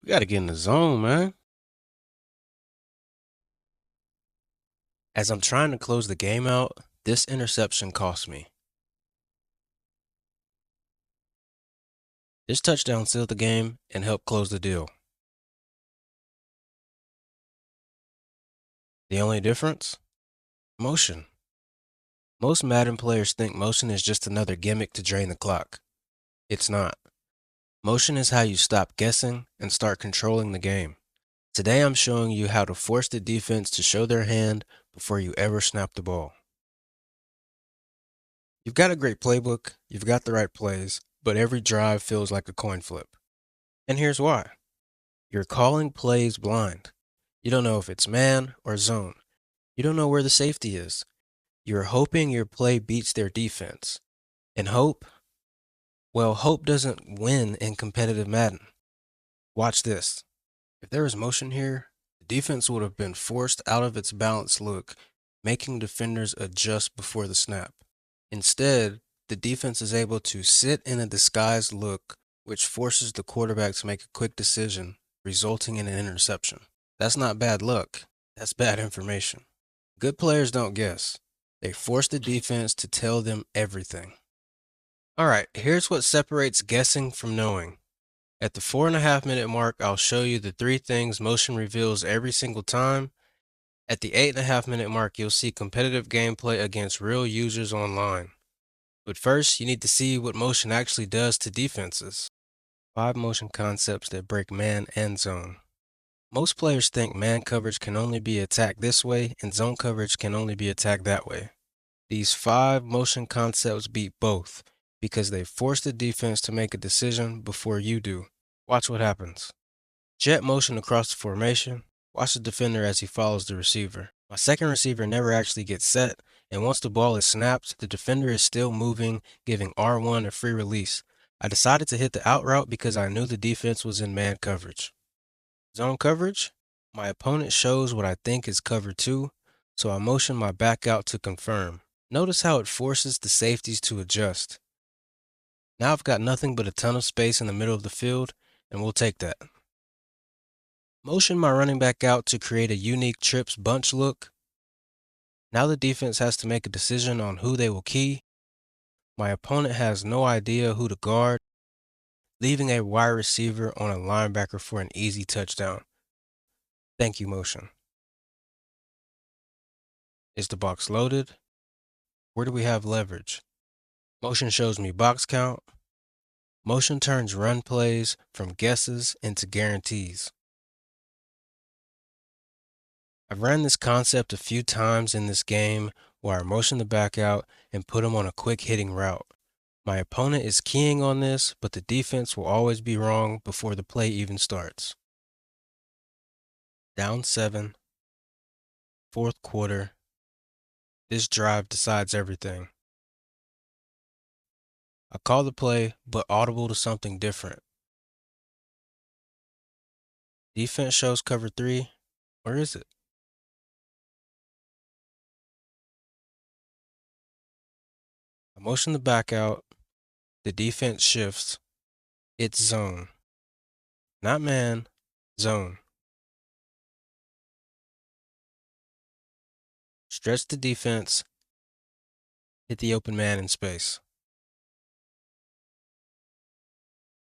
We gotta get in the zone, man. As I'm trying to close the game out, this interception cost me. This touchdown sealed the game and helped close the deal. The only difference? Motion. Most Madden players think motion is just another gimmick to drain the clock. It's not. Motion is how you stop guessing and start controlling the game. Today I'm showing you how to force the defense to show their hand before you ever snap the ball. You've got a great playbook, you've got the right plays, but every drive feels like a coin flip. And here's why. You're calling plays blind. You don't know if it's man or zone. You don't know where the safety is. You're hoping your play beats their defense. And hope? Well, hope doesn't win in competitive Madden. Watch this. If there was motion here, the defense would have been forced out of its balanced look, making defenders adjust before the snap. Instead, the defense is able to sit in a disguised look, which forces the quarterback to make a quick decision, resulting in an interception. That's not bad luck. That's bad information. Good players don't guess. They force the defense to tell them everything. All right, here's what separates guessing from knowing. At the 4.5 minute mark, I'll show you the 3 things motion reveals every single time. At the 8.5 minute mark, you'll see competitive gameplay against real users online. But first, you need to see what motion actually does to defenses. 5 motion concepts that break man and zone. Most players think man coverage can only be attacked this way and zone coverage can only be attacked that way. These 5 motion concepts beat both because they force the defense to make a decision before you do. Watch what happens. Jet motion across the formation. Watch the defender as he follows the receiver. My second receiver never actually gets set, and once the ball is snapped, the defender is still moving, giving R1 a free release. I decided to hit the out route because I knew the defense was in man coverage. Zone coverage? My opponent shows what I think is cover 2, so I motion my back out to confirm. Notice how it forces the safeties to adjust. Now I've got nothing but a ton of space in the middle of the field, and we'll take that. Motion my running back out to create a unique trips bunch look. Now the defense has to make a decision on who they will key. My opponent has no idea who to guard, leaving a wide receiver on a linebacker for an easy touchdown. Thank you, motion. Is the box loaded? Where do we have leverage? Motion shows me box count. Motion turns run plays from guesses into guarantees. I've ran this concept a few times in this game where I motion the back out and put him on a quick hitting route. My opponent is keying on this, but the defense will always be wrong before the play even starts. Down 7, fourth quarter. This drive decides everything. I call the play, but audible to something different. Defense shows cover 3. Where is it? I motion the back out. The defense shifts. It's zone. Not man, zone. Stretch the defense. Hit the open man in space.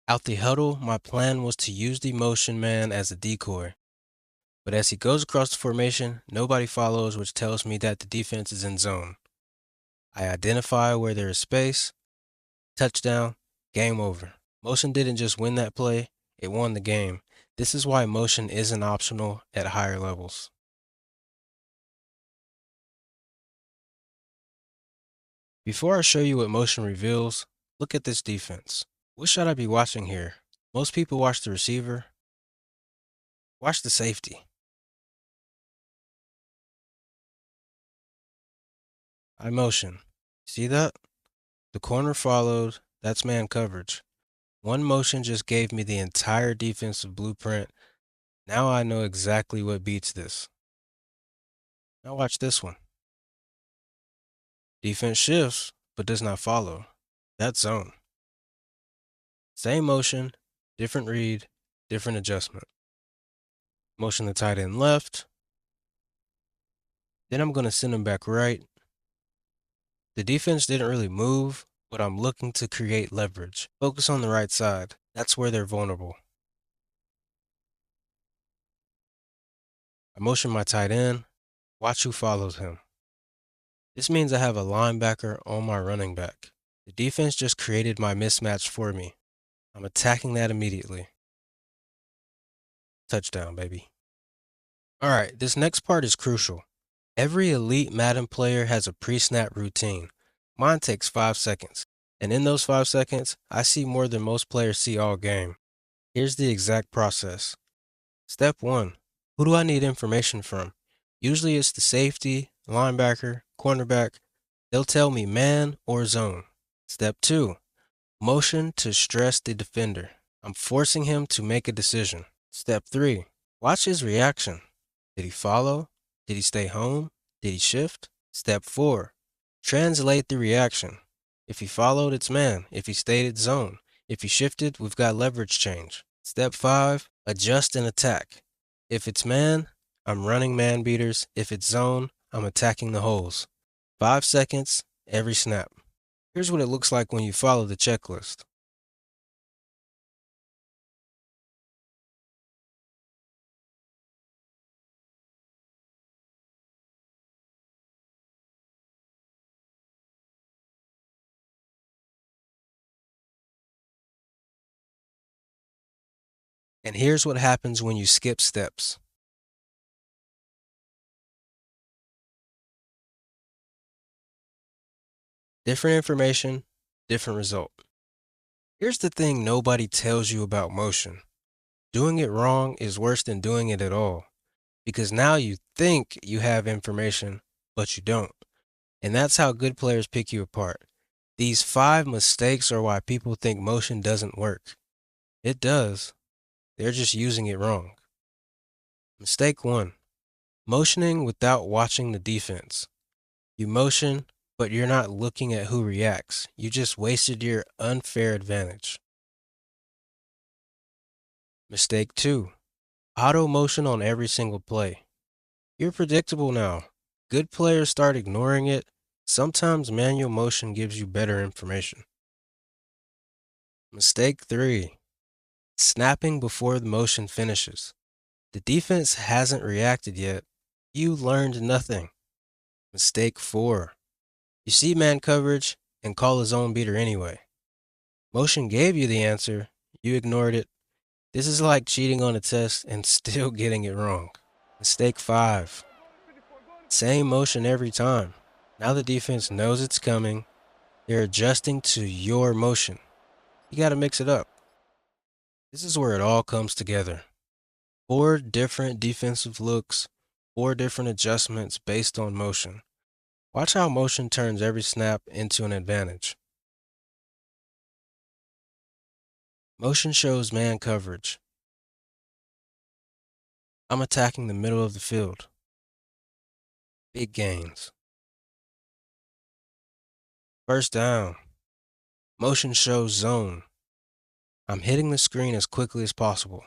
Out the huddle, my plan was to use the motion man as a decoy. But as he goes across the formation, nobody follows, which tells me that the defense is in zone. I identify where there is space. Touchdown. Game over. Motion didn't just win that play, it won the game. This is why motion isn't optional at higher levels. Before I show you what motion reveals, look at this defense. What should I be watching here? Most people watch the receiver. Watch the safety. I motion. See that? The corner followed. That's man coverage. One motion just gave me the entire defensive blueprint. Now I know exactly what beats this. Now watch this one. Defense shifts, but does not follow. That's zone. Same motion, different read, different adjustment. Motion the tight end left. Then I'm going to send him back right. The defense didn't really move, but I'm looking to create leverage. Focus on the right side. That's where they're vulnerable. I motion my tight end. Watch who follows him. This means I have a linebacker on my running back. The defense just created my mismatch for me. I'm attacking that immediately. Touchdown, baby. Alright, this next part is crucial. Every elite Madden player has a pre-snap routine. Mine takes 5 seconds. And in those 5 seconds, I see more than most players see all game. Here's the exact process. Step 1. Who do I need information from? Usually it's the safety, linebacker, cornerback. They'll tell me man or zone. Step 2. Motion to stress the defender. I'm forcing him to make a decision. Step 3. Watch his reaction. Did he follow? Did he stay home? Did he shift? Step 4. Translate the reaction. If he followed, it's man. If he stayed, it's zone. If he shifted, we've got leverage change. Step 5. Adjust and attack. If it's man, I'm running man beaters. If it's zone, I'm attacking the holes. 5 seconds, every snap. Here's what it looks like when you follow the checklist. And here's what happens when you skip steps. Different information, different result. Here's the thing nobody tells you about motion. Doing it wrong is worse than doing it at all, because now you think you have information, but you don't. And that's how good players pick you apart. These 5 mistakes are why people think motion doesn't work. It does. They're just using it wrong. Mistake 1. Motioning without watching the defense. You motion, but you're not looking at who reacts. You just wasted your unfair advantage. Mistake 2. Auto motion on every single play. You're predictable now. Good players start ignoring it. Sometimes manual motion gives you better information. Mistake 3. Snapping before the motion finishes. The defense hasn't reacted yet. You learned nothing. Mistake 4. You see man coverage and call a zone beater anyway. Motion gave you the answer. You ignored it. This is like cheating on a test and still getting it wrong. Mistake 5. Same motion every time. Now the defense knows it's coming. They're adjusting to your motion. You got to mix it up. This is where it all comes together. 4 different defensive looks, 4 different adjustments based on motion. Watch how motion turns every snap into an advantage. Motion shows man coverage. I'm attacking the middle of the field. Big gains. First down. Motion shows zone. I'm hitting the screen as quickly as possible.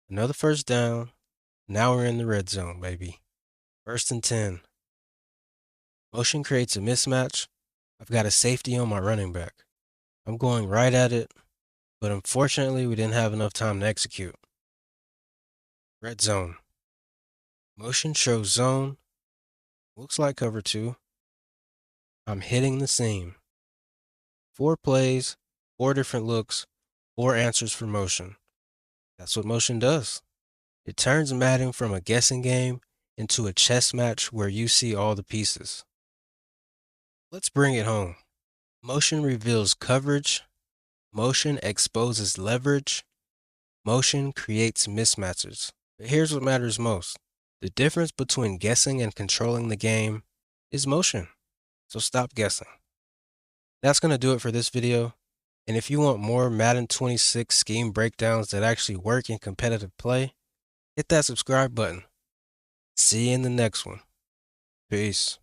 Another first down. Now we're in the red zone, baby. 1st and 10. Motion creates a mismatch. I've got a safety on my running back. I'm going right at it, but unfortunately we didn't have enough time to execute. Red zone. Motion shows zone. Looks like cover 2. I'm hitting the seam. 4 plays, 4 different looks, 4 answers for motion. That's what motion does. It turns Madden from a guessing game into a chess match where you see all the pieces. Let's bring it home. Motion reveals coverage. Motion exposes leverage. Motion creates mismatches. But here's what matters most. The difference between guessing and controlling the game is motion. So stop guessing. That's going to do it for this video. And if you want more Madden 26 scheme breakdowns that actually work in competitive play, hit that subscribe button. See you in the next one. Peace.